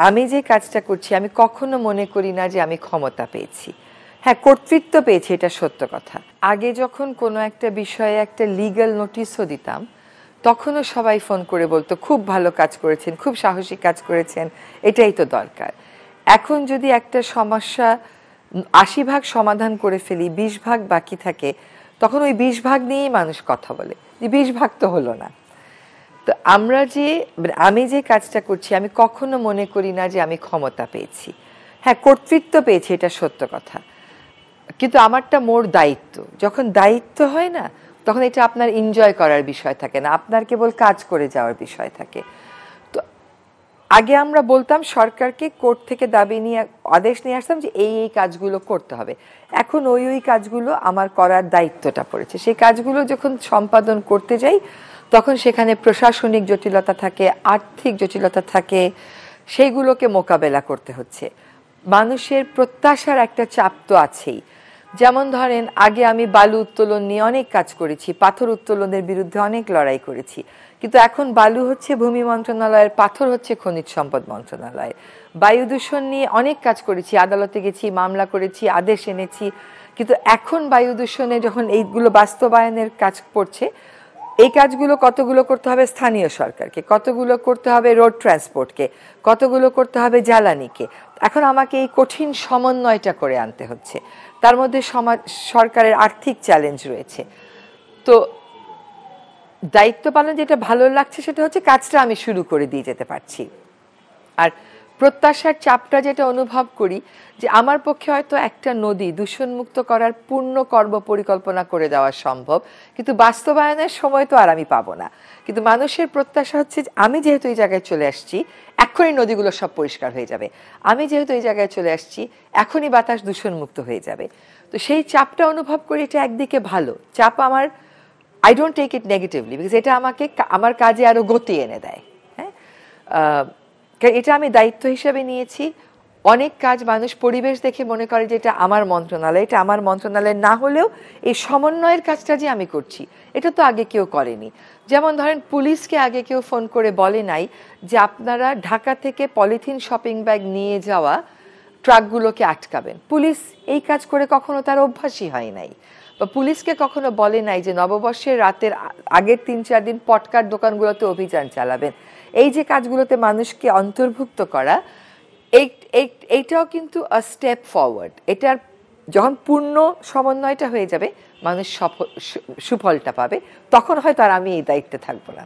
আমি যে কাজটা করছি আমি কখনো মনে করি না যে আমি ক্ষমতা পেয়েছি। হ্যাঁ, কর্তৃত্ব পেয়েছি, এটা সত্য কথা। আগে যখন কোনো একটা বিষয়ে একটা লিগ্যাল নোটিশও দিতাম, তখনও সবাই ফোন করে বলতো খুব ভালো কাজ করেছেন, খুব সাহসী কাজ করেছেন, এটাই তো দরকার। এখন যদি একটা সমস্যা ৮০ ভাগ সমাধান করে ফেলি, ২০ ভাগ বাকি থাকে, তখন ওই ২০ ভাগ নিয়েই মানুষ কথা বলে যে ২০ ভাগ তো হলো না। তো আমি যে কাজটা করছি আমি কখনো মনে করি না যে আমি ক্ষমতা পেয়েছি। হ্যাঁ, কর্তৃত্ব পেয়েছি, এটা সত্য কথা, কিন্তু আমারটা মোর দায়িত্ব। যখন দায়িত্ব হয় না, তখন এটা আপনার এনজয় করার বিষয় থাকে না, আপনার কেবল কাজ করে যাওয়ার বিষয় থাকে। তো আগে আমরা বলতাম সরকারকে, কোর্ট থেকে দাবি নিয়ে আদেশ নিয়ে আসতাম যে এই এই কাজগুলো করতে হবে। এখন ওই কাজগুলো আমার করার দায়িত্বটা পড়েছে। সেই কাজগুলো যখন সম্পাদন করতে যাই, তখন সেখানে প্রশাসনিক জটিলতা থাকে, আর্থিক জটিলতা থাকে, সেইগুলোকে মোকাবেলা করতে হচ্ছে। মানুষের প্রত্যাশার একটা চাপ তো আছেই। যেমন ধরেন, আগে আমি বালু উত্তোলন নিয়ে অনেক কাজ করেছি, পাথর উত্তোলনের বিরুদ্ধে অনেক লড়াই করেছি, কিন্তু এখন বালু হচ্ছে ভূমি মন্ত্রণালয়ের, পাথর হচ্ছে খনিজ সম্পদ মন্ত্রণালয়ের। বায়ু দূষণ নিয়ে অনেক কাজ করেছি, আদালতে গেছি, মামলা করেছি, আদেশ এনেছি, কিন্তু এখন বায়ু দূষণে যখন এইগুলো বাস্তবায়নের কাজ পড়ছে, এই কাজগুলো কতগুলো করতে হবে স্থানীয় সরকারকে, কতগুলো করতে হবে রোড ট্রান্সপোর্টকে, কতগুলো করতে হবে জ্বালানিকে। এখন আমাকে এই কঠিন সমন্বয়টা করে আনতে হচ্ছে। তার মধ্যে সরকারের আর্থিক চ্যালেঞ্জ রয়েছে। তো দায়িত্ব পালন যেটা ভালো লাগছে সেটা হচ্ছে কাজটা আমি শুরু করে দিয়ে যেতে পারছি। আর প্রত্যাশার চাপটা যেটা অনুভব করি, যে আমার পক্ষে হয়তো একটা নদী দূষণমুক্ত করার পূর্ণ কর্ম পরিকল্পনা করে দেওয়া সম্ভব, কিন্তু বাস্তবায়নের সময় তো আর আমি পাবো না। কিন্তু মানুষের প্রত্যাশা হচ্ছে আমি যেহেতু এই জায়গায় চলে আসছি, এখনই নদীগুলো সব পরিষ্কার হয়ে যাবে, আমি যেহেতু এই জায়গায় চলে আসছি এখনই বাতাস দূষণমুক্ত হয়ে যাবে। তো সেই চাপটা অনুভব করি, এটা একদিকে ভালো চাপ আমার, I don't take it negatively, because এটা আমাকে আমার কাজে আরো গতি এনে দেয়। হ্যাঁ, এটা আমি দায়িত্ব হিসেবে নিয়েছি। অনেক কাজ মানুষ পরিবেশ দেখে মনে করে যে এটা আমার মন্ত্রণালয়, এটা আমার মন্ত্রণালয় না হলেও এই সমন্বয়ের কাজটা যে আমি করছি, এটা তো আগে কেউ করেনি। যেমন ধরেন, পুলিশকে আগে কেউ ফোন করে বলে নাই যে আপনারা ঢাকা থেকে পলিথিন শপিং ব্যাগ নিয়ে যাওয়া ট্রাকগুলোকে আটকাবেন। পুলিশ এই কাজ করে কখনো তার অভ্যাসই হয় নাই। বা পুলিশকে কখনো বলে নাই যে নববর্ষের রাতের আগের ৩-৪ দিন পটকার দোকানগুলোতে অভিযান চালাবেন। এই যে কাজগুলোতে মানুষকে অন্তর্ভুক্ত করা, এইটাও কিন্তু আ স্টেপ ফরওয়ার্ড। এটার যখন পূর্ণ সমন্বয়টা হয়ে যাবে, মানুষ সুফলটা পাবে, তখন হয়তো আর আমি এই দায়িত্বে থাকবো না।